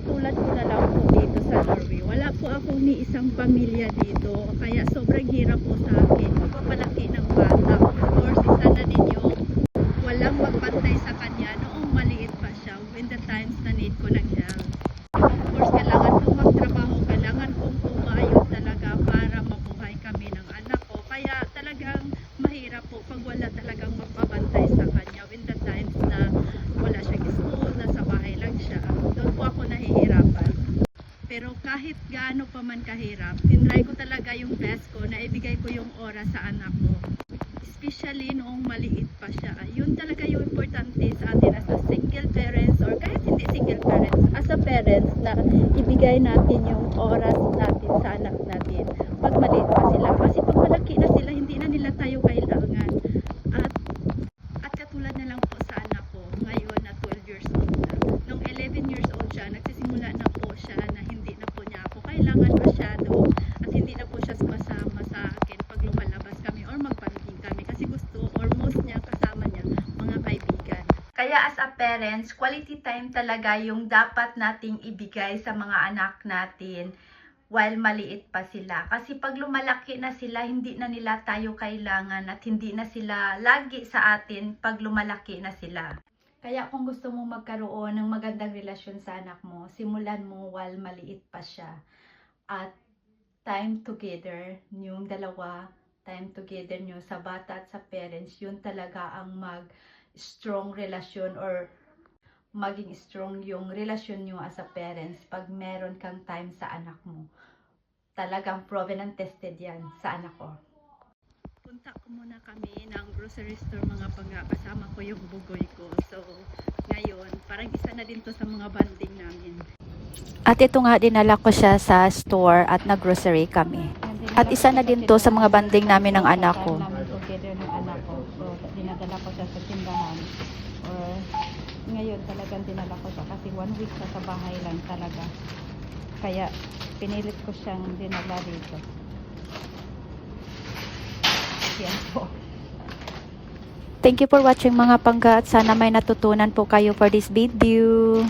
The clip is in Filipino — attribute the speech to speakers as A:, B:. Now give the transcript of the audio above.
A: katulad ko na lang po dito sa Norway. Wala po akong ni isang pamilya dito. Kaya sobrang hirap po sa akin magpapalaki ng bata. Of course, isa na din yung walang magbantay sa kanya noong maliit pa siya when the times na need ko ng help. Of course, kailangan kong magtrabaho, kailangan kong pumayod talaga para mabuhay kami ng anak ko. Kaya talagang mahirap po pag wala talagang magpabantay sa kanya when the times na wala siyang school, nasa bahay lang siya. Doon po ako nahihirapan. Pero kahit gaano pa man kahirap, tinry ko talaga yung best ko na ibigay ko yung oras sa anak ko. Especially noong maliit pa siya. Yun talaga yung importante sa atin as a single parents or kahit hindi single parents. As a parents na ibigay natin yung oras natin sa anak natin pag maliit pa sila. Kasi pag malaki na sila, hindi na nila tayo kailangan. At katulad na lang po sa anak ko, ngayon na 12 years old na. Nung 11 years old siya, nagsisimula na po siya na hindi na po niya ako kailangan masyado at hindi na po siya sumasama sa akin pag lumalabas kami or magpanding kami kasi gusto or most niya kasama niya mga kaibigan. Kaya as a parents, quality time talaga yung dapat nating ibigay sa mga anak natin while maliit pa sila. Kasi pag lumalaki na sila, hindi na nila tayo kailangan at hindi na sila lagi sa atin pag lumalaki na sila. Kaya kung gusto mo magkaroon ng magandang relasyon sa anak mo, simulan mo while maliit pa siya. At time together, yung dalawa, time together nyo sa bata at sa parents, yun talaga ang mag-strong relasyon or maging strong yung relasyon nyo as a parents pag meron kang time sa anak mo. Talagang proven and tested yan sa anak ko. Punta ko muna kami ng grocery store mga kasama ko yung bugoy ko. So, ngayon, parang isa na din to sa mga banding namin.
B: At ito nga, dinala ko siya sa store at nag-grocery kami. At isa na din to sa mga banding namin ng anak ko.
A: Together ng anak ko. So, dinadala ko siya sa tindahan. Or, ngayon talagang dinala ko siya kasi 1 week siya sa bahay lang talaga. Kaya, pinilit ko siyang dinala dito. Yan po.
B: Thank you for watching mga pangga at sana may natutunan po kayo for this video.